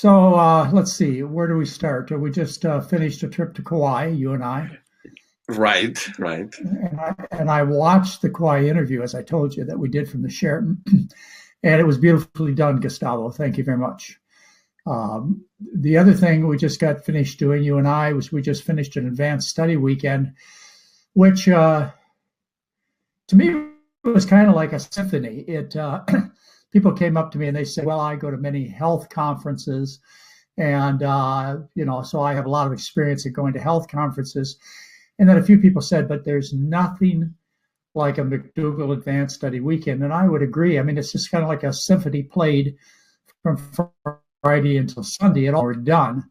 Let's see, where do we start? We just finished a trip to Kauai, you and I, Right, right. and I watched the Kauai interview, as I told you, that we did from the Sheraton, and it was beautifully done, Gustavo. Thank you very much. The other thing we just got finished doing, you and I, was we just finished an advanced study weekend, which to me was kind of like a symphony. It People came up to me and they said, "Well, I go to many health conferences, and so I have a lot of experience at going to health conferences." And then a few people said, "But there's nothing like a McDougall Advanced Study Weekend," and I would agree. I mean, it's just kind of like a symphony played from Friday until Sunday. It all were done.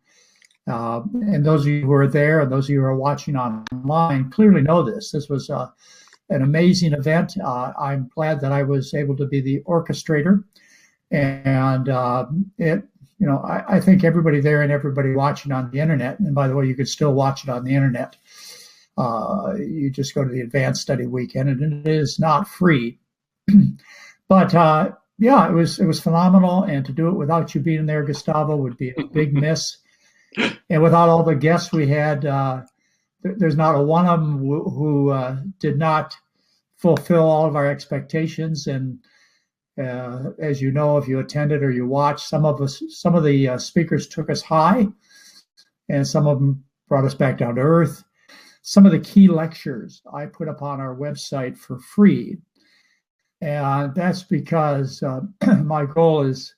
And those of you who are there and those of you who are watching online clearly know this. This was an amazing event. I'm glad that I was able to be the orchestrator. And I think everybody there and everybody watching on the internet, and by the way, you can still watch it on the internet. You just go to the Advanced Study Weekend, and it is not free. But yeah, it was phenomenal. And to do it without you being there, Gustavo, would be a big miss. And without all the guests we had, there's not a one of them who did not fulfill all of our expectations. And as you know, if you attended or you watched, some of the speakers took us high, and some of them brought us back down to earth. Some of the key lectures I put up on our website for free, and that's because my goal is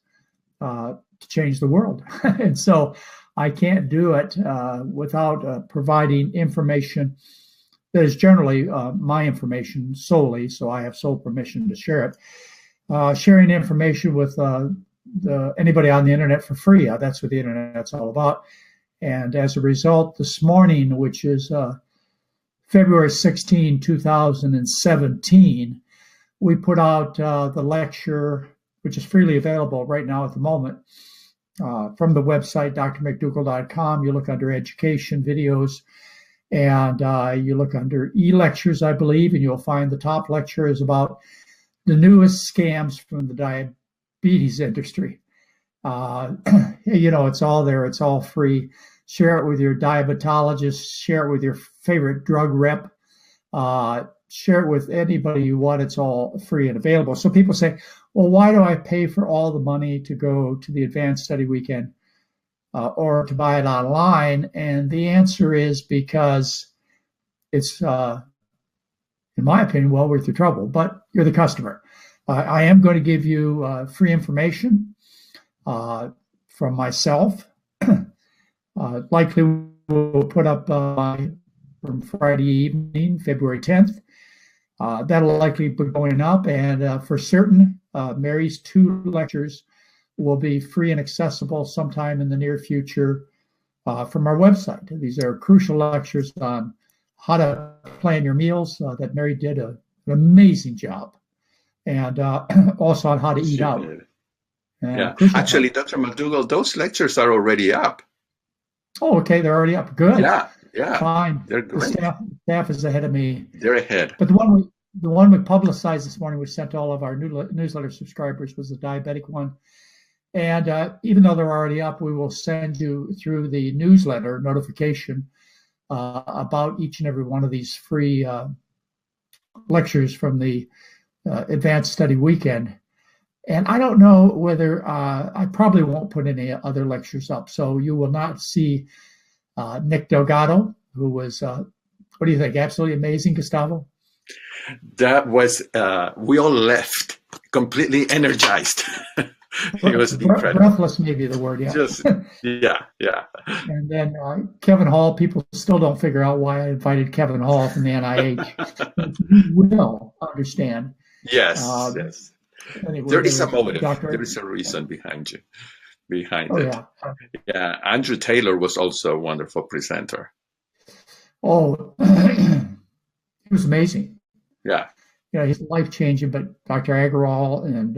to change the world, and so I can't do it without providing information that is generally my information solely, so I have sole permission to share it. Sharing information with anybody on the internet for free, that's what the internet's all about. And as a result, this morning, which is February 16, 2017, we put out the lecture, which is freely available right now at the moment, from the website, drmcdougall.com. You look under education videos, and you look under e-lectures, I believe, and you'll find the top lecture is about the newest scams from the diabetes industry. It's all there. It's all free. Share it with your diabetologist. Share it with your favorite drug rep. Share it with anybody you want. It's all free and available. So people say, well, why do I pay for all the money to go to the Advanced Study Weekend or to buy it online? And the answer is because it's, in my opinion, well worth your trouble, but you're the customer. I am going to give you free information from myself. Likely we'll put up from Friday evening, February 10th. That'll likely be going up, and for certain, Mary's 2 lectures will be free and accessible sometime in the near future from our website. These are crucial lectures on how to plan your meals that Mary did an amazing job, and also on how to eat out. Yeah, actually, Dr. McDougall, those lectures are already up. Oh, okay, they're already up. Good. Yeah, fine. They're great. The staff is ahead of me. They're ahead. But the one we publicized this morning, we sent to all of our newsletter subscribers, was the Diabetic one. And even though they're already up, we will send you through the newsletter notification about each and every one of these free lectures from the Advanced Study Weekend. And I don't know whether I probably won't put any other lectures up. So you will not see Nick Delgado, who was, what do you think, absolutely amazing, Gustavo? That was, we all left completely energized. It was incredible. Breathless may be the word, yeah. Yeah. And then Kevin Hall, people still don't figure out why I invited Kevin Hall from the NIH. You will understand. Yes. Anyway, there is a motive. There is a reason behind it. Yeah. Yeah. Andrew Taylor was also a wonderful presenter. Oh, he was amazing. Yeah. Yeah, he's life-changing, but Dr. Agarwal and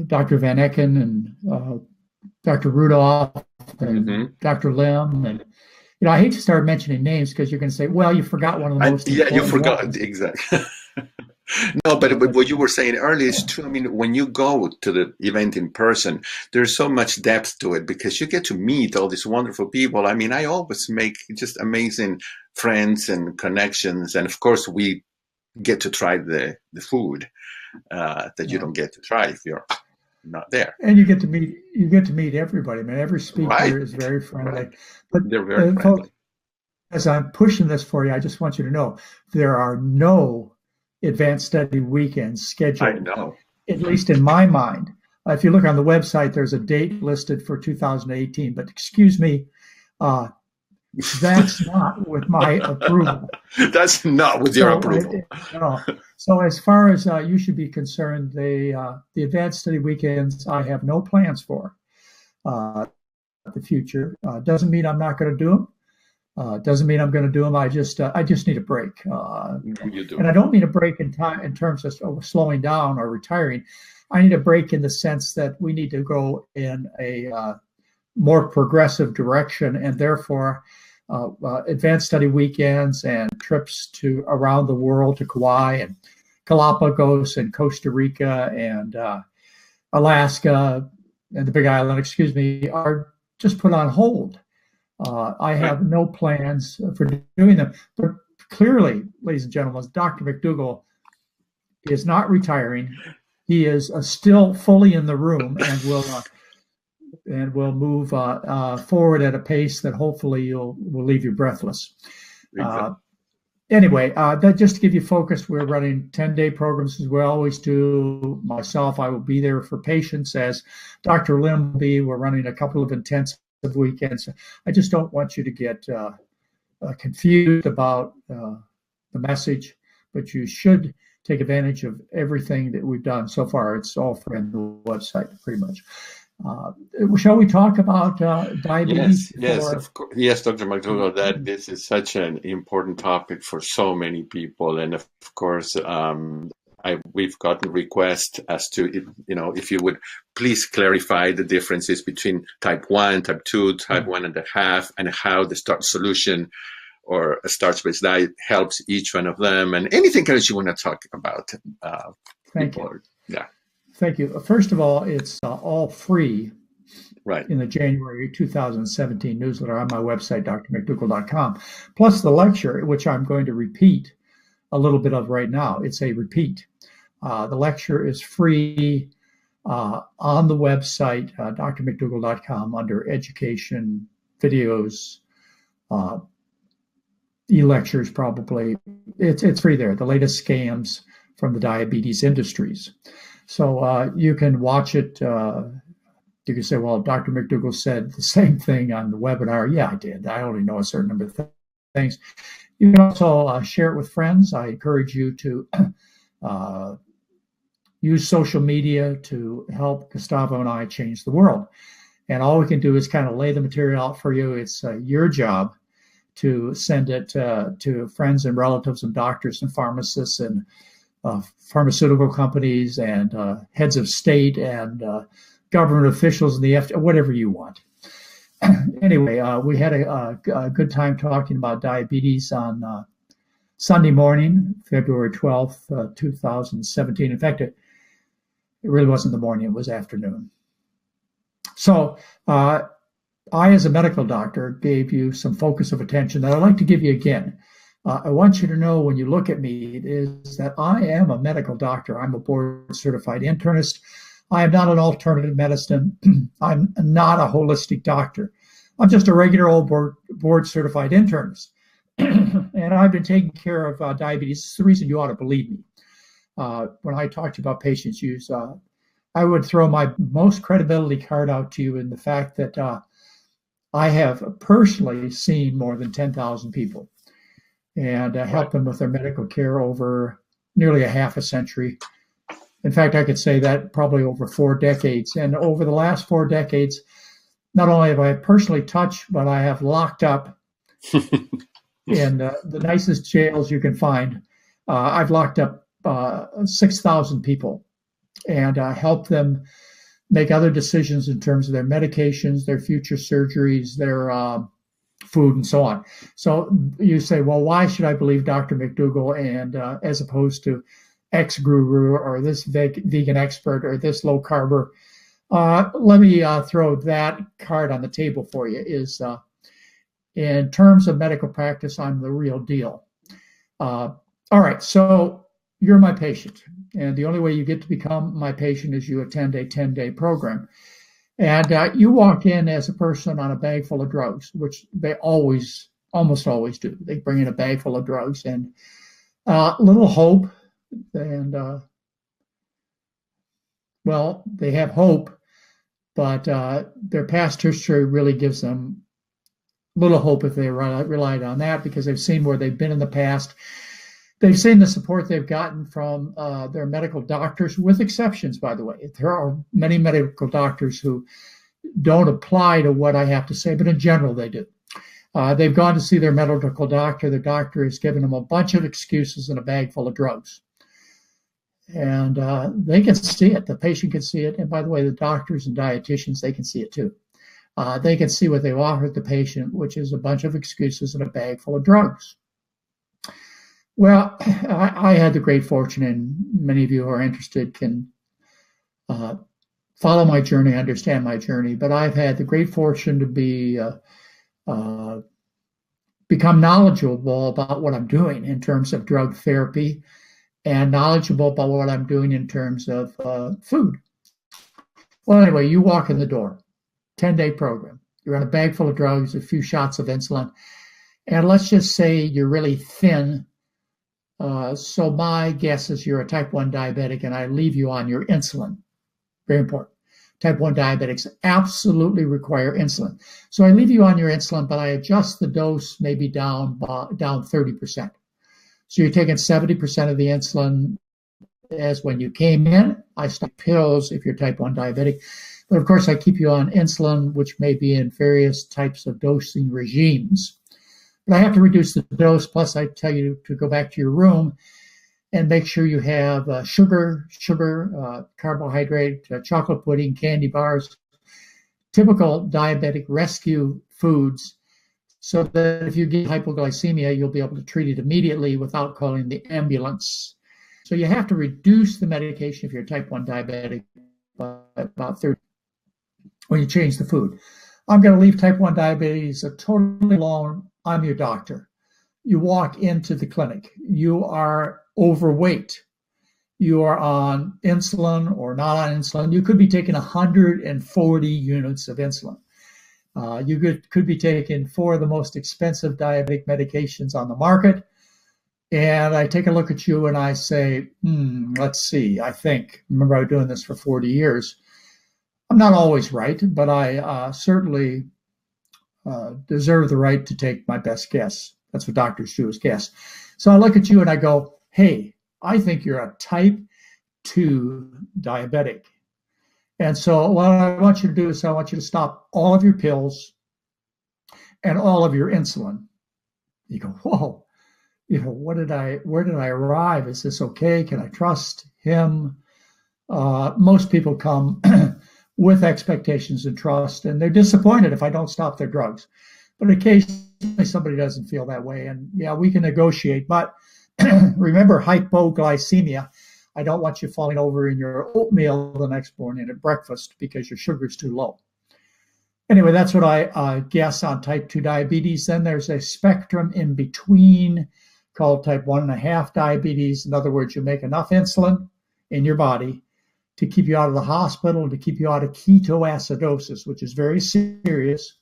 Dr. Van Ecken and Dr. Rudolph and Dr. Lim. And, I hate to start mentioning names because you're going to say, well, you forgot one of the most important you forgot. ones. Exactly. No, but what you were saying earlier is true. I mean, when you go to the event in person, there's so much depth to it because you get to meet all these wonderful people. I mean, I always make just amazing friends and connections. And of course, we get to try the food that you don't get to try if you're not there. And you get to meet everybody. I mean, every speaker is very friendly. Right. But they're very friendly. As I'm pushing this for you, I just want you to know there are no advanced study weekends scheduled. I know. At least in my mind. If you look on the website, there's a date listed for 2018. But excuse me, that's not with my approval. That's not with your approval. No. So as far as you should be concerned, the advanced study weekends, I have no plans for the future. Doesn't mean I'm not going to do them. Doesn't mean I'm going to do them. I just need a break. You do. And I don't mean a break in time in terms of slowing down or retiring. I need a break in the sense that we need to go in a more progressive direction, and therefore advanced study weekends and trips to around the world to Kauai and Galapagos and Costa Rica and Alaska and the Big Island, are just put on hold. I have no plans for doing them. But clearly, ladies and gentlemen, Dr. McDougall is not retiring. He is still fully in the room and will move forward at a pace that hopefully will leave you breathless. Exactly. Anyway, that just to give you focus, we're running 10-day programs as we always do. Myself, I will be there for patients, as Dr. Lim will be. We're running a couple of intensive weekends. I just don't want you to get confused about the message, but you should take advantage of everything that we've done so far. It's all from the website, pretty much. Shall we talk about diabetes? Yes, of course. Yes, Dr. McDougall, that this is such an important topic for so many people, and of course, we've gotten requests as to, if you would please clarify the differences between type 1, type 2, type 1.5, and how the START solution or a starch-based diet helps each one of them, and anything else you want to talk about. Thank you. Yeah. Thank you. First of all, it's all free. Right. In the January 2017 newsletter on my website, drmcdougall.com, plus the lecture, which I'm going to repeat a little bit of right now. It's a repeat. The lecture is free on the website, drmcdougall.com, under education, videos, e-lectures probably. It's free there, the latest scams from the diabetes industries. So you can watch it. You can say, well, Dr. McDougall said the same thing on the webinar. Yeah, I did. I only know a certain number of things. You can also share it with friends. I encourage you to use social media to help Gustavo and I change the world. And all we can do is kind of lay the material out for you. It's your job to send it to friends and relatives and doctors and pharmacists and pharmaceutical companies and heads of state and government officials in the FDA, whatever you want. Anyway, we had a good time talking about diabetes on Sunday morning, February 12th, 2017. In fact, it really wasn't the morning, it was afternoon. So I, as a medical doctor, gave you some focus of attention that I'd like to give you again. I want you to know when you look at me is that I am a medical doctor. I'm a board-certified internist. I am not an alternative medicine. I'm not a holistic doctor. I'm just a regular old board-certified internist. And I've been taking care of diabetes. It's the reason you ought to believe me. When I talk to you about patients' use, I would throw my most credibility card out to you in the fact that I have personally seen more than 10,000 people and helped them with their medical care over nearly a half a century. In fact, I could say that probably over 4 decades. And over the last 4 decades, not only have I personally touched, but I have locked up in the nicest jails you can find. I've locked up 6,000 people and helped them make other decisions in terms of their medications, their future surgeries, their food, and so on. So you say, well, why should I believe Dr. McDougall and as opposed to X guru or this vegan expert or this low carber. Let me throw that card on the table for you. Is in terms of medical practice, I'm the real deal. All right, so you're my patient, and the only way you get to become my patient is you attend a 10-day program. And you walk in as a person on a bag full of drugs, which they almost always do. They bring in a bag full of drugs and little hope. And, well, they have hope, but their past history really gives them little hope if they relied on that, because they've seen where they've been in the past. They've seen the support they've gotten from their medical doctors, with exceptions, by the way. There are many medical doctors who don't apply to what I have to say, but in general, they do. They've gone to see their medical doctor. The doctor has given them a bunch of excuses and a bag full of drugs. And they can see it. The patient can see it. And by the way, the doctors and dietitians, they can see it too. They can see what they've offered the patient, which is a bunch of excuses and a bag full of drugs. Well, I had the great fortune, and many of you who are interested can follow my journey, understand my journey, but I've had the great fortune to become knowledgeable about what I'm doing in terms of drug therapy, and knowledgeable about what I'm doing in terms of food. Well, anyway, you walk in the door, 10-day program. You're on a bag full of drugs, a few shots of insulin, and let's just say you're really thin. So my guess is you're a type 1 diabetic, and I leave you on your insulin. Very important. Type 1 diabetics absolutely require insulin. So I leave you on your insulin, but I adjust the dose maybe down 30%. So you're taking 70% of the insulin as when you came in. I stop pills if you're type 1 diabetic. But of course, I keep you on insulin, which may be in various types of dosing regimes. But I have to reduce the dose, plus I tell you to go back to your room and make sure you have sugar, carbohydrate, chocolate pudding, candy bars, typical diabetic rescue foods, so that if you get hypoglycemia, you'll be able to treat it immediately without calling the ambulance. So you have to reduce the medication if you're type 1 diabetic by about 30 when you change the food. I'm going to leave type 1 diabetes totally alone. I'm your doctor. You walk into the clinic. You are overweight. You are on insulin or not on insulin. You could be taking 140 units of insulin. You could be taking 4 of the most expensive diabetic medications on the market. And I take a look at you and I say, let's see, remember I was doing this for 40 years. I'm not always right, but I certainly deserve the right to take my best guess. That's what doctors do, is guess. So I look at you and I go, hey, I think you're a type 2 diabetic. And so what I want you to do is I want you to stop all of your pills and all of your insulin. You go, whoa, where did I arrive? Is this okay? Can I trust him? Most people come with expectations and trust, and they're disappointed if I don't stop their drugs. But occasionally somebody doesn't feel that way, and yeah, we can negotiate. But remember, hypoglycemia. I don't want you falling over in your oatmeal the next morning at breakfast because your sugar's too low. Anyway, that's what I guess on type 2 diabetes. Then there's a spectrum in between called type 1.5 diabetes. In other words, you make enough insulin in your body to keep you out of the hospital, to keep you out of ketoacidosis, which is very serious.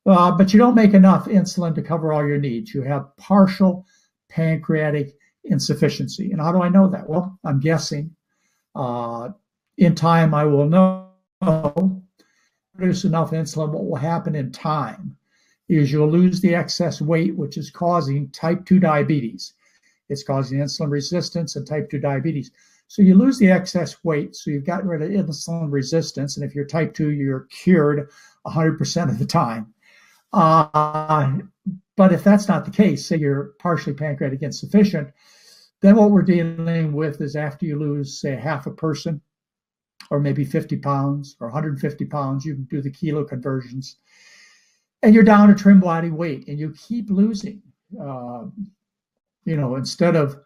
But you don't make enough insulin to cover all your needs. You have partial pancreatic insufficiency. And how do I know that? Well, I'm guessing. In time, I will know. Produce enough insulin. What will happen in time is you'll lose the excess weight, which is causing type 2 diabetes. It's causing insulin resistance and type 2 diabetes. So you lose the excess weight, so you've gotten rid of insulin resistance, and if you're type 2, you're cured 100% of the time. But if that's not the case, say you're partially pancreatic insufficient, then what we're dealing with is after you lose, say, half a person, or maybe 50 pounds or 150 pounds, you can do the kilo conversions, and you're down to trim body weight, and you keep losing. Instead of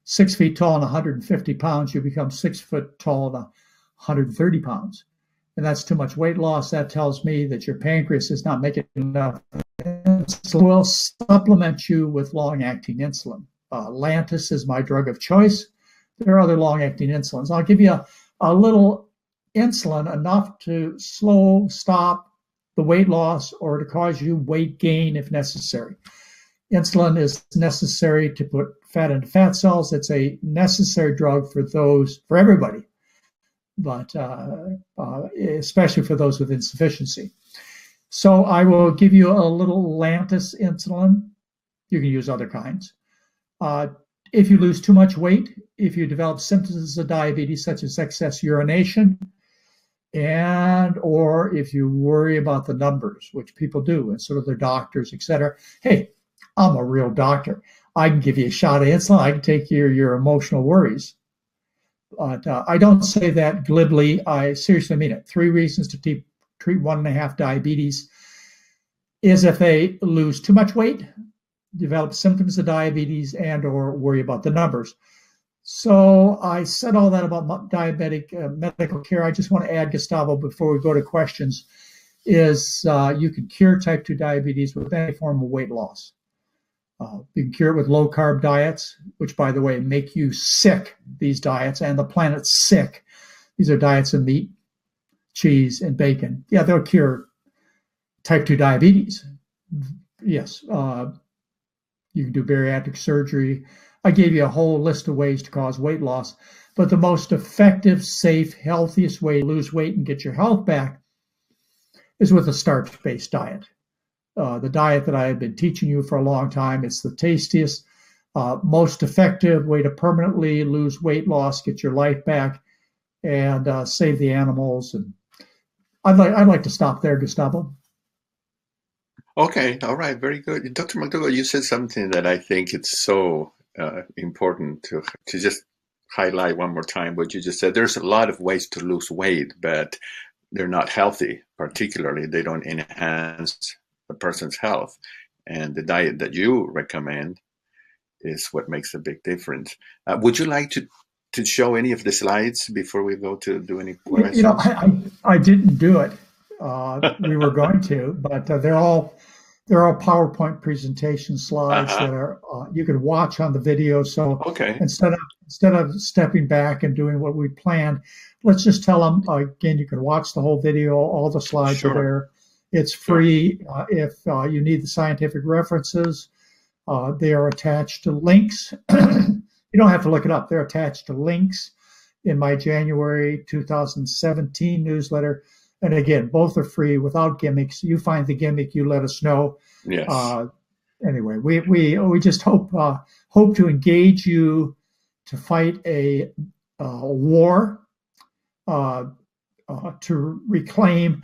6 feet tall and 150 pounds, you become 6 foot tall and 130 pounds. And that's too much weight loss. That tells me that your pancreas is not making enough insulin. We'll supplement you with long-acting insulin. Lantus is my drug of choice. There are other long-acting insulins. I'll give you a little insulin, enough to stop the weight loss or to cause you weight gain if necessary. Insulin is necessary to put fat into fat cells. It's a necessary drug for everybody, but especially for those with insufficiency. So I will give you a little Lantus insulin. You can use other kinds. If you lose too much weight, if you develop symptoms of diabetes such as excess urination, or if you worry about the numbers, which people do, and sort of their doctors, etc. Hey, I'm a real doctor. I can give you a shot of insulin. I can take your emotional worries. But I don't say that glibly. I seriously mean it. 3 reasons to treat 1.5 diabetes is if they lose too much weight, develop symptoms of diabetes, and or worry about the numbers. So I said all that about diabetic medical care. I just want to add, Gustavo, before we go to questions, is you can cure type 2 diabetes with any form of weight loss. You can cure it with low-carb diets, which, by the way, make you sick, these diets, and the planet's sick. These are diets of meat, cheese, and bacon. Yeah, they'll cure type 2 diabetes. Yes. You can do bariatric surgery. I gave you a whole list of ways to cause weight loss, but the most effective, safe, healthiest way to lose weight and get your health back is with a starch-based diet. The diet that I have been teaching you for a long time. It's the tastiest, most effective way to permanently lose weight loss, get your life back, and save the animals. And I'd like to stop there, Gustavo. Okay, all right, very good. Dr. McDougall, you said something that I think it's so important to just highlight one more time what you just said. There's a lot of ways to lose weight, but they're not healthy. Particularly, they don't enhance the person's health. And the diet that you recommend is what makes a big difference. Would you like to show any of the slides before we go to do any questions? You know, I didn't do it. We were going to, but they're all PowerPoint presentation slides that are you can watch on the video. So okay. instead of stepping back and doing what we planned, let's just tell them again. You can watch the whole video. All the slides are there. It's free. If you need the scientific references, they are attached to links. You don't have to look it up. They're attached to links in my January 2017 newsletter. And again, both are free without gimmicks. You find the gimmick, you let us know. Yes. Anyway, we just hope to engage you to fight a war, to reclaim.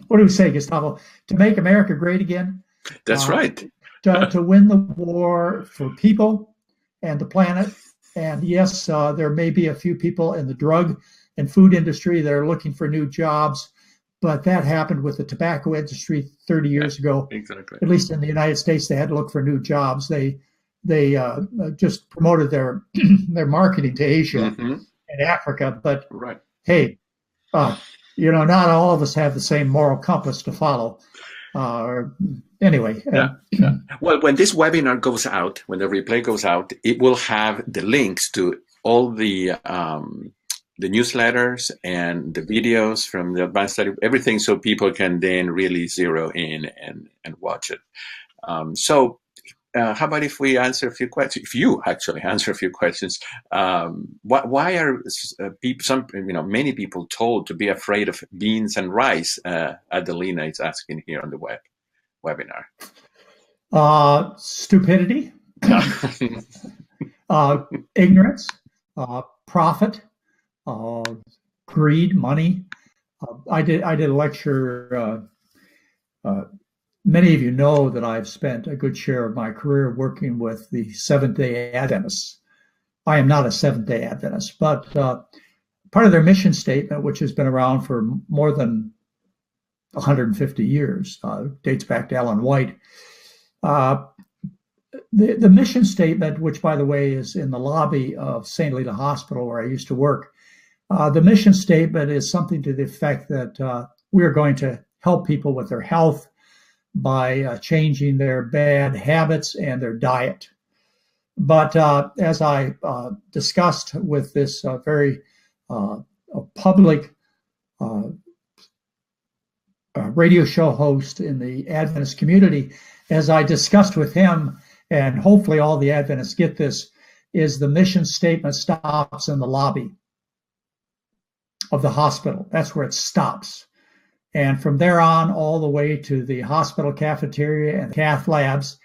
What do we say, Gustavo? To make America great again. That's right. to win the war for people and the planet. And yes, there may be a few people in the drug and food industry that are looking for new jobs, but that happened with the tobacco industry 30 years ago. Exactly. At least in the United States, they had to look for new jobs. They just promoted their marketing to Asia and Africa. But hey, not all of us have the same moral compass to follow. Anyway. Well, when this webinar goes out, when the replay goes out, it will have the links to all the newsletters and the videos from the advanced study, everything, so people can then really zero in and watch it. So how about if we answer a few questions? If you actually answer a few questions, why are many people told to be afraid of beans and rice? Adelina is asking here on the webinar. Stupidity, ignorance, profit, greed, money. I did a lecture. Many of you know that I've spent a good share of my career working with the Seventh-day Adventists. I am not a Seventh-day Adventist, but part of their mission statement, which has been around for more than 150 years, dates back to Ellen White. the mission statement, which, by the way, is in the lobby of St. Helena Hospital, where I used to work, the mission statement is something to the effect that we are going to help people with their health by changing their bad habits and their diet. But as I discussed with this very public radio show host in the Adventist community, as I discussed with him, and hopefully all the Adventists get this, is the mission statement stops in the lobby of the hospital. That's where it stops. And from there on, all the way to the hospital cafeteria and the cath labs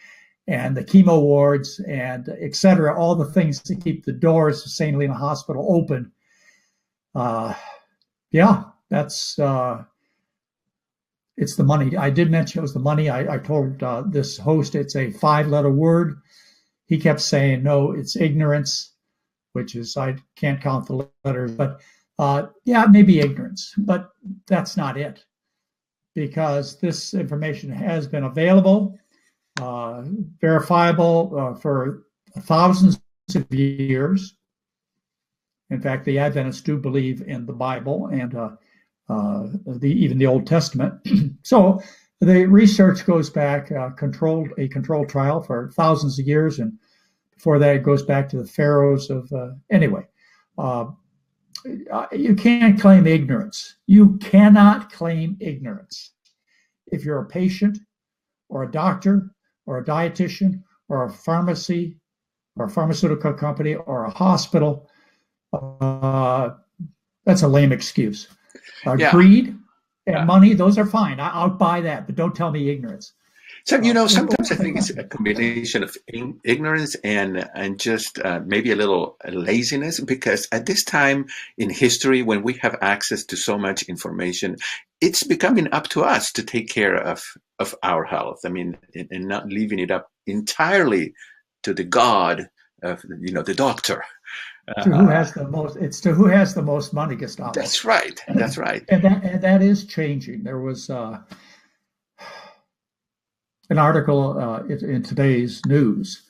and the chemo wards and et cetera, all the things to keep the doors of St. Helena Hospital open. Yeah, that's, it's the money. I did mention it was the money. I told this host it's a 5-letter word. He kept saying, no, it's ignorance, which is, I can't count the letters, but yeah, maybe ignorance, but that's not it, because this information has been available, verifiable for thousands of years. In fact, the Adventists do believe in the Bible and even the Old Testament. So the research goes back, a controlled trial for thousands of years, and before that it goes back to the pharaohs of, anyway. You can't claim ignorance. You cannot claim ignorance. If you're a patient or a doctor or a dietitian or a pharmacy or a pharmaceutical company or a hospital, that's a lame excuse. Greed and money, those are fine. I'll buy that, but don't tell me ignorance. So, sometimes I think it's a combination of ignorance and just maybe a little laziness, because at this time in history, when we have access to so much information, it's becoming up to us to take care of our health. I mean, and not leaving it up entirely to the God of, the doctor. To who has the most? It's to who has the most money, Gustavo. That's right. That's right. And that is changing. There was an article in today's news,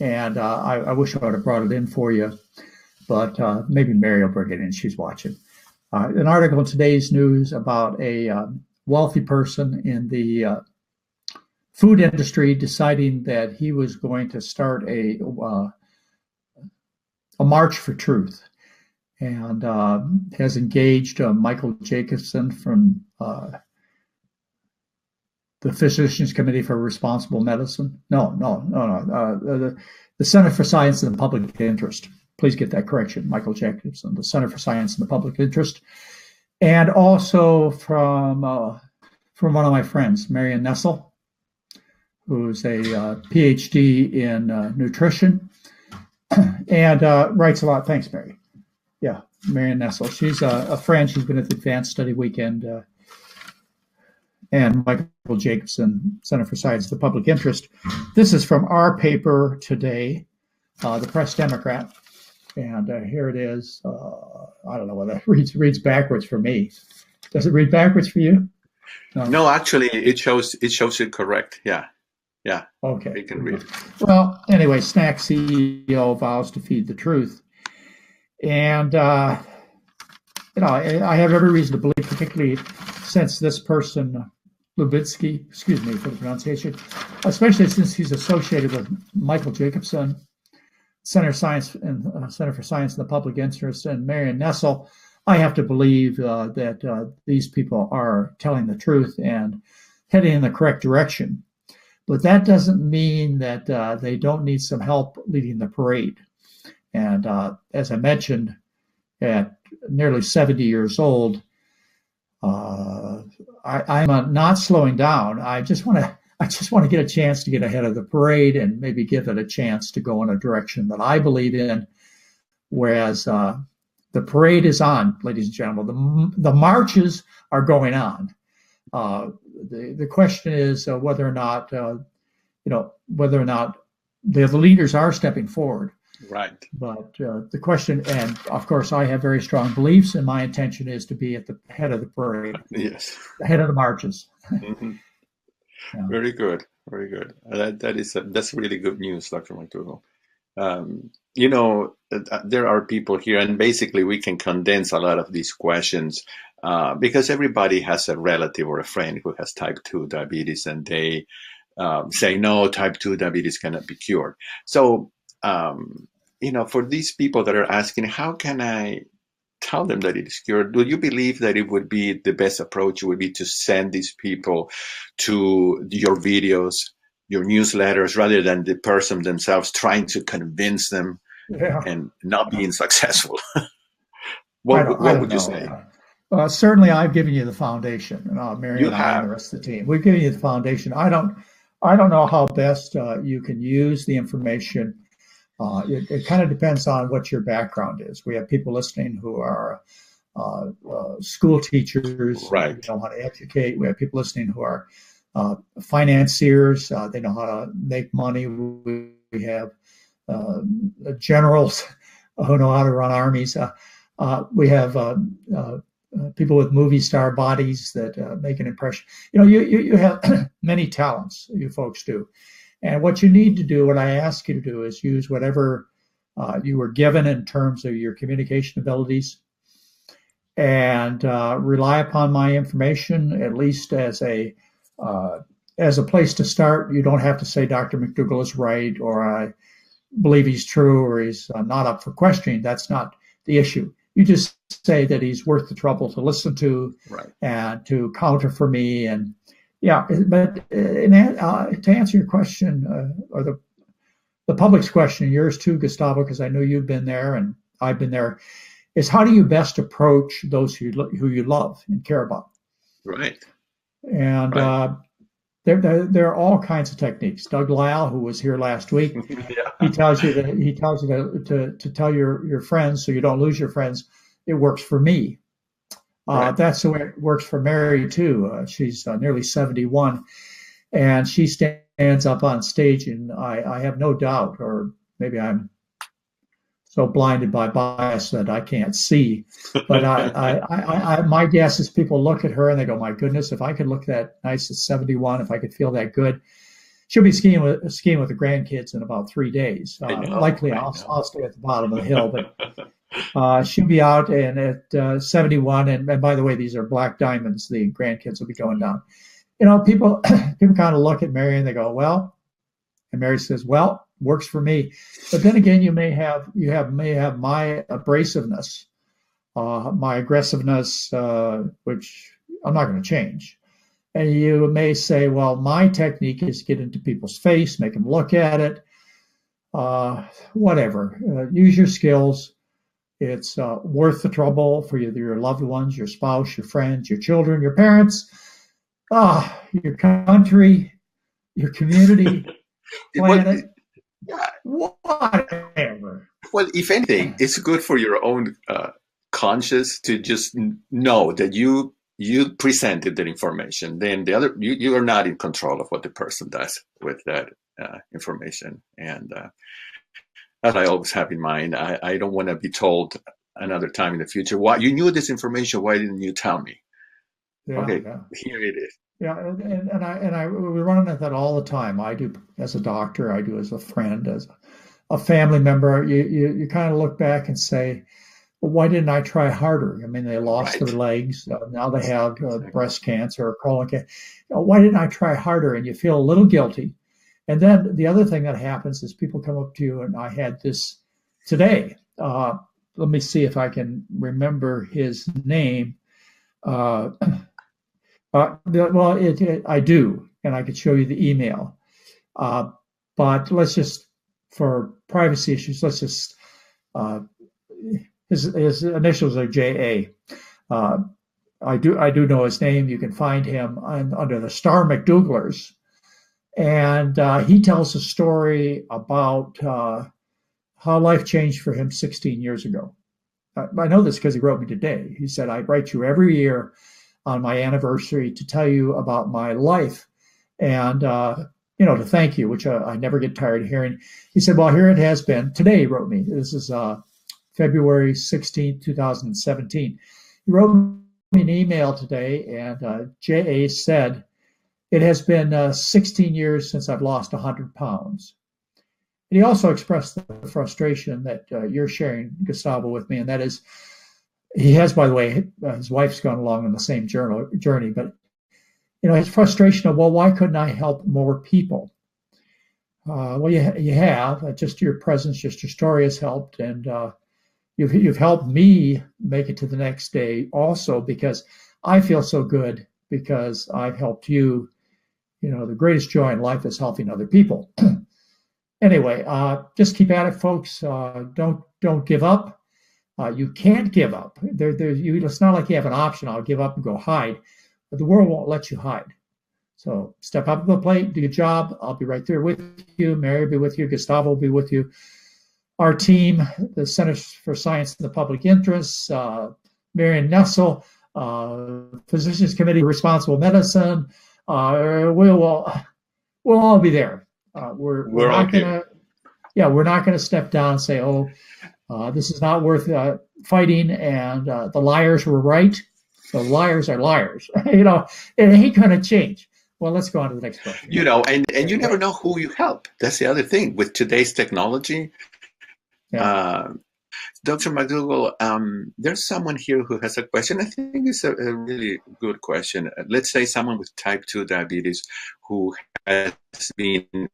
and I wish I would have brought it in for you, but maybe Mary will bring it in. She's watching. An article in today's news about a wealthy person in the food industry deciding that he was going to start a march for truth, and has engaged Michael Jacobson from the Physicians Committee for Responsible Medicine. No. The Center for Science and the Public Interest. Please get that correction. Michael Jacobson, the Center for Science and the Public Interest. And also from one of my friends, Marion Nessel, who's a PhD in nutrition and writes a lot. Thanks, Mary. Yeah, Marion Nessel. She's a friend. She's been at the Advanced Study Weekend. And Michael Jacobson, Center for Science and the Public Interest. This is from our paper today, the Press Democrat. And here it is. I don't know whether that reads backwards for me. Does it read backwards for you? No, actually, it shows it correct. Yeah. Okay. You can read. Well, anyway, Snack CEO vows to feed the truth. And, I have every reason to believe, particularly since this person, Lubitsky, excuse me for the pronunciation, especially since he's associated with Michael Jacobson, Center for Science and the Public Interest, and Marion Nessel, I have to believe that these people are telling the truth and heading in the correct direction. But that doesn't mean that they don't need some help leading the parade. And as I mentioned, at nearly 70 years old, I'm not slowing down. I just want to get a chance to get ahead of the parade and maybe give it a chance to go in a direction that I believe in. Whereas the parade is on, ladies and gentlemen. The marches are going on. The question is whether or not the leaders are stepping forward. Right. But the question, and of course, I have very strong beliefs, and my intention is to be at the head of the parade. Yes. The head of the marches. Mm-hmm. Yeah. Very good. Very good. That's really good news, Dr. McDougall. You know, there are people here, and basically we can condense a lot of these questions because everybody has a relative or a friend who has type 2 diabetes, and they say, no, type 2 diabetes cannot be cured. So, you know, for these people that are asking, how can I tell them that it is cured? Do you believe that it would be the best approach would be to send these people to your videos, your newsletters, rather than the person themselves trying to convince them Yeah. and not being successful? I What don't would you know. say? Certainly, I've given you the foundation, Mary You and I and the have, rest of the team. We've given you the foundation. I don't know how best you can use the information. It kind of depends on what your background is. We have people listening who are school teachers, who right? know how to educate. We have people listening who are financiers. They know how to make money. We have generals who know how to run armies. We have people with movie star bodies that make an impression. You know, you have many talents, you folks do. And what you need to do, what I ask you to do, is use whatever you were given in terms of your communication abilities, and rely upon my information at least as a place to start. You don't have to say Dr. McDougall is right, or I believe he's true, or he's not up for questioning. That's not the issue. You just say that he's worth the trouble to listen to, Right. and to counter for me. And yeah, but to answer your question, or the public's question, yours too, Gustavo, because I know you've been there and I've been there, is how do you best approach those who you love and care about? Right. And Right. there are all kinds of techniques. Doug Lyle, who was here last week, Yeah. he tells you to tell your friends so you don't lose your friends. It works for me. Right. That's the way it works for Mary too. She's nearly 71, and she stands up on stage, and I have no doubt, or maybe I'm so blinded by bias that I can't see. But my guess is people look at her and they go, "My goodness, if I could look that nice at 71, if I could feel that good." She'll be skiing with the grandkids in about 3 days. Likely, I'll stay at the bottom of the hill, but she'll be out, and at 71. And by the way, these are black diamonds. The grandkids will be going down. You know, people kind of look at Mary and they go, "Well," and Mary says, "Well, works for me." But then again, you may have my abrasiveness, my aggressiveness, which I'm not going to change. And you may say, well, my technique is get into people's face, make them look at it, whatever. Use your skills. It's worth the trouble for your loved ones, your spouse, your friends, your children, your parents, your country, your community, planet, whatever. Well, if anything, it's good for your own conscience to just know that you presented that information. Then the other, you are not in control of what the person does with that information. And that I always have in mind. I don't want to be told another time in the future, why you knew this information, why didn't you tell me? Yeah, okay, yeah. Here it is. Yeah, we run into that all the time. I do as a doctor, I do as a friend, as a family member. You kind of look back and say, well, why didn't I try harder? I mean, they lost their legs. Now they have breast cancer or colon cancer. Why didn't I try harder? And you feel a little guilty. And then the other thing that happens is people come up to you, and I had this today. Let me see if I can remember his name. Well, I do, and I could show you the email. But let's just, for privacy issues, let's just, his initials are J.A. I do know his name. You can find him under the Star McDougallers. And he tells a story about how life changed for him 16 years ago. I know this because he wrote me today. He said, I write you every year on my anniversary to tell you about my life and, to thank you, which I never get tired of hearing. He said, well, here it has been. Today he wrote me. This is February 16, 2017. He wrote me an email today, and J.A. said, It has been 16 years since I've lost 100 pounds. And he also expressed the frustration that you're sharing, Gustavo, with me, and that is, he has, by the way, his wife's gone along on the same journey, but his frustration of, well, why couldn't I help more people? Well, you have. Just your presence, just your story has helped, and you've helped me make it to the next day also, because I feel so good because I've helped you. The greatest joy in life is helping other people. Anyway, just keep at it, folks. Don't give up. You can't give up. It's not like you have an option. I'll give up and go hide, but the world won't let you hide. So step up to the plate, do your job. I'll be right there with you. Mary will be with you. Gustavo will be with you. Our team, the Centers for Science and the Public Interest, Marion Nessel, Physicians Committee for Responsible Medicine. We'll all be there. We're not gonna step down and say, this is not worth fighting, and the liars were right. The liars are liars. It ain't gonna change. Well, let's go on to the next question. And you never know who you help. That's the other thing with today's technology. Yeah. Dr. McDougall, there's someone here who has a question. I think it's a really good question. Let's say someone with type 2 diabetes who has been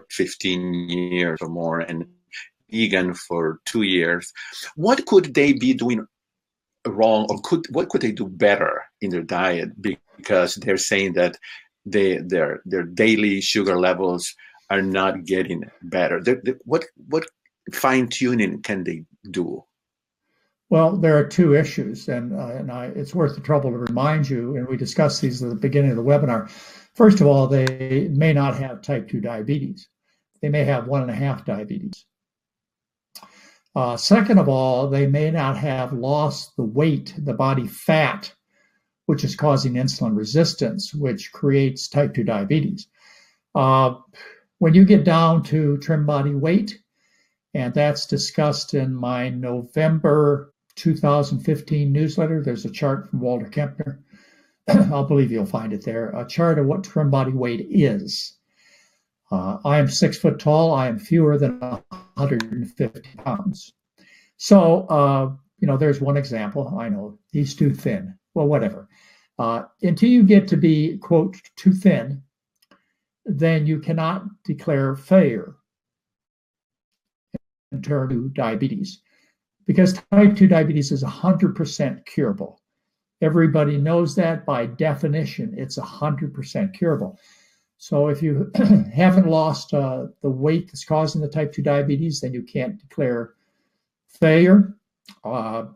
15 years or more and vegan for 2 years. What could they be doing wrong, or what could they do better in their diet? Because they're saying that their daily sugar levels are not getting better. What fine-tuning can they do? Well, there are two issues, and it's worth the trouble to remind you, and we discussed these at the beginning of the webinar. First of all, they may not have type 2 diabetes. They may have 1.5 diabetes. Second of all, they may not have lost the weight, the body fat, which is causing insulin resistance, which creates type 2 diabetes. When you get down to trim body weight, and that's discussed in my November 2015 newsletter. There's a chart from Walter Kempner. I'll believe you'll find it there. A chart of what trim body weight is. I am 6 foot tall. I am fewer than 150 pounds. So, there's one example. I know he's too thin. Well, whatever. Until you get to be, quote, too thin, then you cannot declare failure in terms of diabetes, because type 2 diabetes is 100% curable. Everybody knows that by definition, it's 100% curable. So if you haven't lost the weight that's causing the type 2 diabetes, then you can't declare failure. And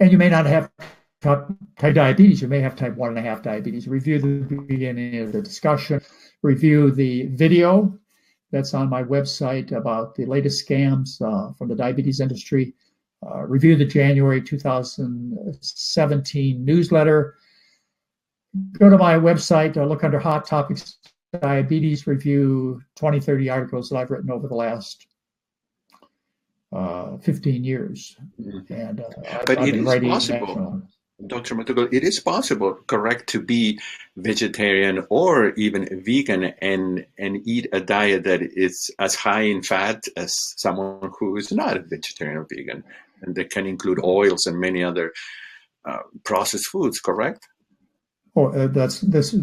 you may not have type diabetes. You may have type 1.5 diabetes. Review the beginning of the discussion. Review the video that's on my website about the latest scams from the diabetes industry. Review the January 2017 newsletter. Go to my website, look under Hot Topics Diabetes, review 20, 30 articles that I've written over the last 15 years. And but it is possible, Dr. McDougall, it is possible, correct, to be vegetarian or even vegan and eat a diet that is as high in fat as someone who is not a vegetarian or vegan, and that can include oils and many other processed foods, correct? Oh, this is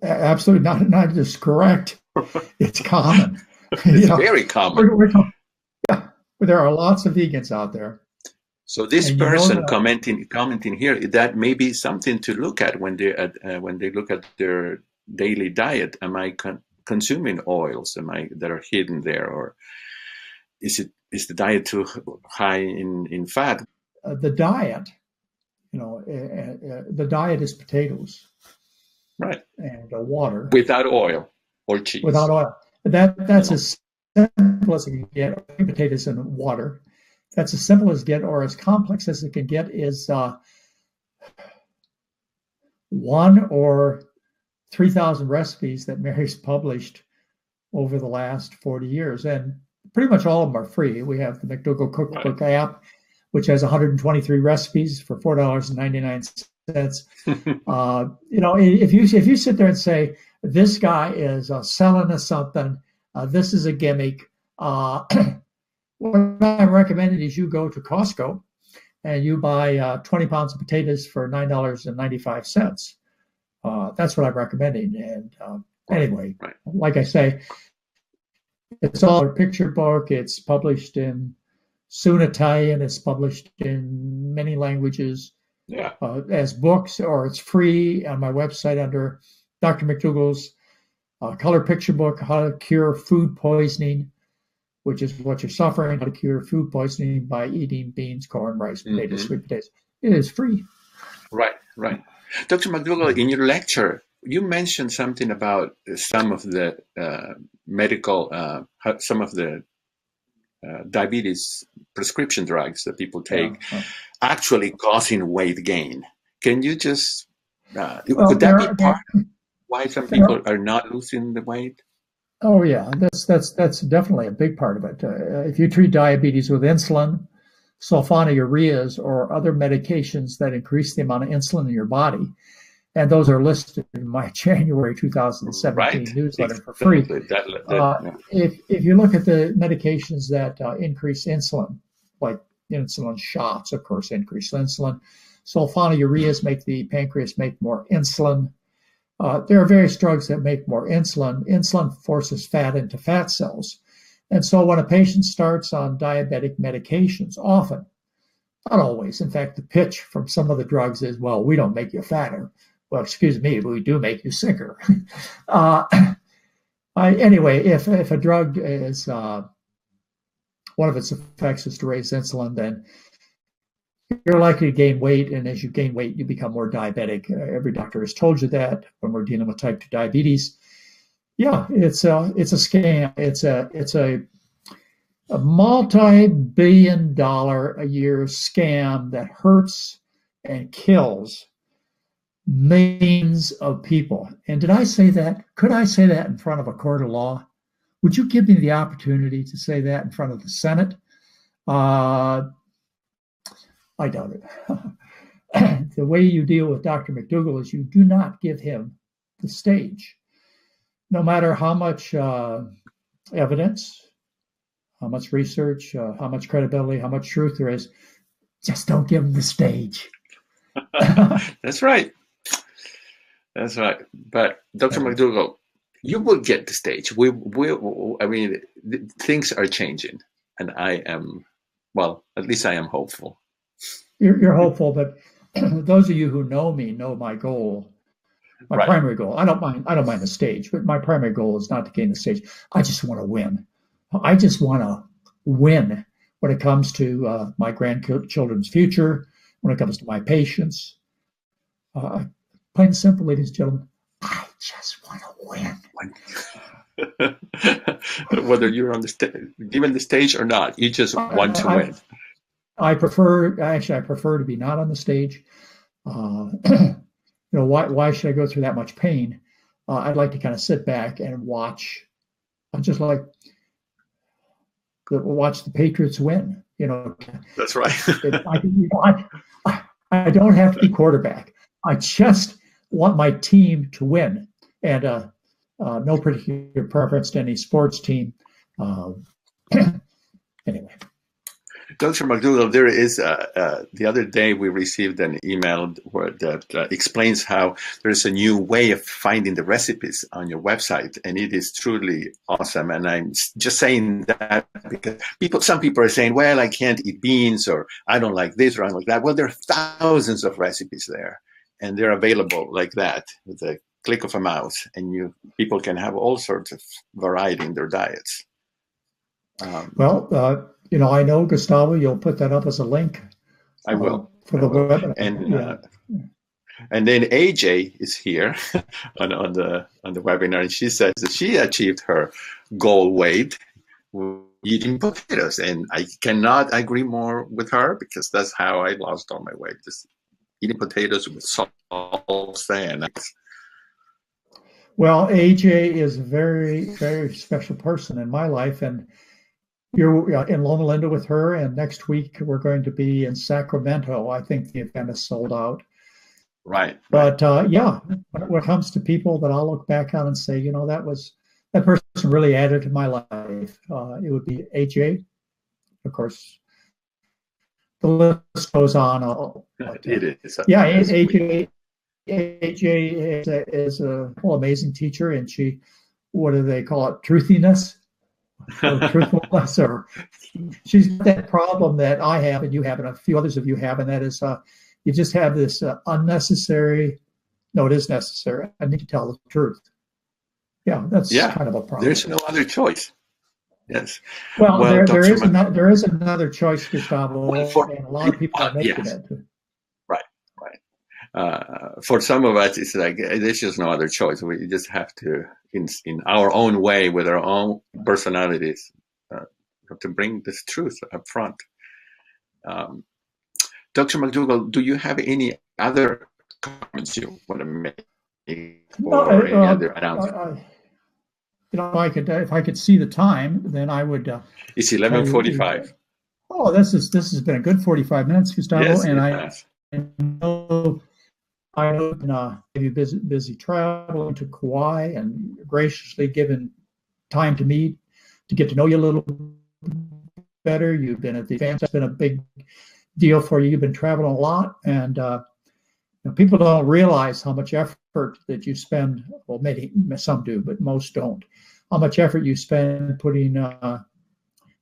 absolutely not just correct. It's common. It's very common. There are lots of vegans out there. So this person commenting here, that may be something to look at when they look at their daily diet. Am I consuming oils? That are hidden there, or is the diet too high in fat? The diet, the diet is potatoes, right, and water without oil or cheese. Without oil. That's as simple as it can get. Potatoes and water. That's as simple as get, or as complex as it can get is 1 or 3,000 recipes that Mary's published over the last 40 years. And pretty much all of them are free. We have the McDougall Cookbook app, which has 123 recipes for $4.99 sense. If you sit there and say this guy is selling us something, this is a gimmick. What I'm recommending is you go to Costco and you buy 20 pounds of potatoes for $9.95. That's what I'm recommending. And anyway, like I say, it's all a picture book. It's published in soon Italian. It's published in many languages as books, or it's free on my website under Dr. McDougall's color picture book, How to Cure Food Poisoning, which is what you're suffering, how to cure food poisoning by eating beans, corn, rice, potatoes, sweet potatoes. It is free. Right. Dr. McDougall, in your lecture, you mentioned something about some of the some of the diabetes prescription drugs that people take actually causing weight gain. Can you just, could that be part of why some people are not losing the weight? Oh yeah, that's definitely a big part of it. If you treat diabetes with insulin, sulfonylureas, or other medications that increase the amount of insulin in your body, and those are listed in my January 2017 newsletter for free. If you look at the medications that increase insulin, like insulin shots, of course, increase insulin. Sulfonylureas make the pancreas make more insulin. There are various drugs that make more insulin. Insulin forces fat into fat cells. And so when a patient starts on diabetic medications, often, not always, in fact, the pitch from some of the drugs is, well, we don't make you fatter. Well, excuse me, but we do make you sicker. Anyway, if a drug is, one of its effects is to raise insulin, then you're likely to gain weight, and as you gain weight, you become more diabetic. Every doctor has told you that when we're dealing with type 2 diabetes. Yeah, it's a scam. It's a multi-billion-dollar a year scam that hurts and kills millions of people. And did I say that? Could I say that in front of a court of law? Would you give me the opportunity to say that in front of the Senate? I doubt it. The way you deal with Dr. McDougall is you do not give him the stage. No matter how much evidence, how much research, how much credibility, how much truth there is, just don't give him the stage. That's right. That's right. But Dr. McDougall, you will get the stage. Things are changing, and I am, well, at least I am hopeful. You're hopeful, but those of you who know me know my goal. My primary goal. I don't mind the stage, but my primary goal is not to gain the stage. I just want to win. I just want to win when it comes to my grandchildren's future, when it comes to my patients. Plain and simple, ladies and gentlemen, I just want to win. Whether you're on the given the stage or not, you just want to win. I prefer to be not on the stage. Why should I go through that much pain? I'd like to kind of sit back and watch. I just like to watch the Patriots win. That's right. I don't have to be quarterback. I just want my team to win, and no particular preference to any sports team. Anyway. Dr. McDougall, there is the other day we received an email that explains how there's a new way of finding the recipes on your website, and it is truly awesome. And I'm just saying that because some people are saying, well, I can't eat beans, or I don't like this, or I don't like that. Well, there are thousands of recipes there, and they're available like that with a click of a mouse, and people can have all sorts of variety in their diets. I know, Gustavo, you'll put that up as a link. I will. For the webinar. And then AJ is here on the webinar, and she says that she achieved her goal weight eating potatoes. And I cannot agree more with her, because that's how I lost all my weight, just eating potatoes with salsa and eggs. Well, AJ is a very, very special person in my life, and you're in Loma Linda with her, and next week we're going to be in Sacramento. I think the event is sold out. Right. But yeah, when it comes to people that I'll look back on and say, that person really added to my life, it would be AJ. Of course, the list goes on. It is. Yeah, Yes. AJ is a amazing teacher, and what do they call it? Truthiness, or truthfulness, or she's got that problem that I have, and you have, and a few others of you have, and that is you just have this unnecessary. No, it is necessary. I need to tell the truth. Yeah, that's kind of a problem. There's no other choice. Yes. Well, there is another choice, Gustavo, and a lot of people are making it. Right. For some of us, it's like there's just no other choice. We just have to, in our own way, with our own personalities, to bring this truth up front. Dr. McDougall, do you have any other comments you want to make, or any other announcements? If I could see the time, then I would. It's 11:45. Oh, this has been a good 45 minutes, Gustavo, yes, and I know you've busy traveling to Kauai and graciously given time to meet, to get to know you a little better. You've been at the event; it's been a big deal for you. You've been traveling a lot, and people don't realize how much effort that you spend. Well, maybe some do, but most don't. How much effort you spend putting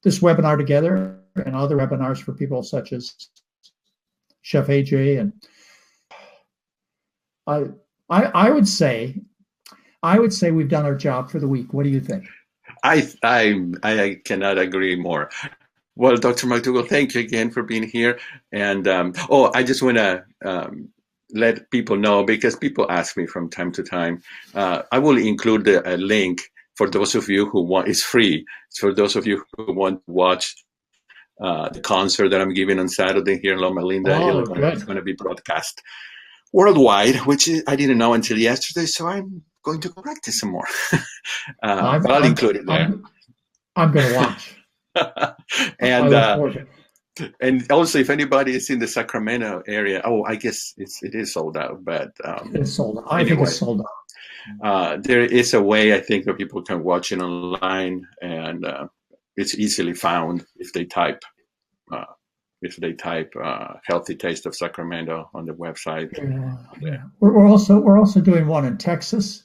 this webinar together and other webinars for people such as Chef AJ. And I would say we've done our job for the week. What do you think? I cannot agree more. Well, Dr. McDougall, thank you again for being here. And I just want to let people know, because people ask me from time to time. I will include a link for those of you who want. It's free. For those of you who want to watch the concert that I'm giving on Saturday here in Loma Linda. It's going to be broadcast worldwide, which I didn't know until yesterday. So I'm going to practice some more. But I'll include it there. I'm going to watch. And also, if anybody is in the Sacramento area, I guess it is sold out. But it's sold out. I think it's sold out. There is a way, I think, that people can watch it online, and it's easily found if they type "Healthy Taste of Sacramento" on the website. Yeah. We're also doing one in Texas.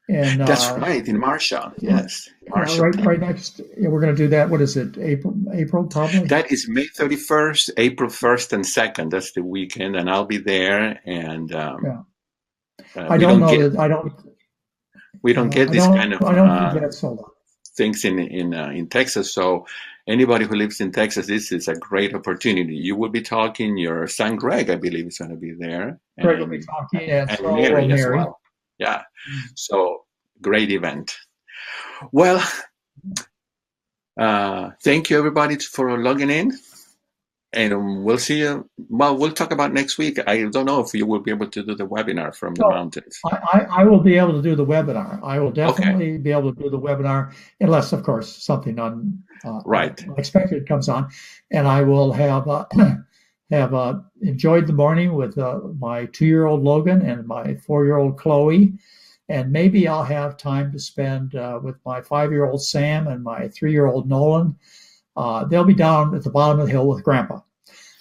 And that's right, in Marshall. Yes, Marshall. Right next. We're going to do that. What is it? April probably. That is May 31st, April 1st and 2nd. That's the weekend, and I'll be there. And we don't get this kind of things in Texas. So anybody who lives in Texas, this is a great opportunity. You will be talking. Your son Greg, I believe, is going to be there. Greg will be talking, and so Mary as well. Yeah, so great event. Well, thank you everybody for logging in, and we'll see you. Well, we'll talk about next week. I don't know if you will be able to do the webinar from the mountains. I will be able to do the webinar. I will definitely be able to do the webinar, unless, of course, something unexpected comes on, and I will have enjoyed the morning with my 2-year-old Logan and my 4-year-old Chloe, and maybe I'll have time to spend with my 5-year-old Sam and my 3-year-old Nolan. They'll be down at the bottom of the hill with Grandpa.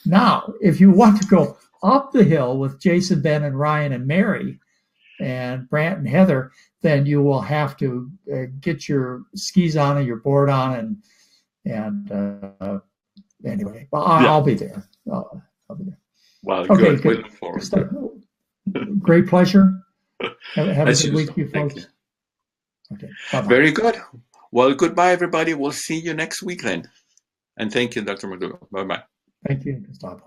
Now, if you want to go up the hill with Jason, Ben, and Ryan and Mary, and Brant and Heather, then you will have to get your skis on and your board on, and anyway, I'll be there. I'll be there. Well, okay, good. We look forward. Great pleasure. Have a good week, you folks. You. Okay. Bye-bye. Very good. Well, goodbye, everybody. We'll see you next week then. And thank you, Dr. McDougall. Bye-bye. Thank you, Gustavo.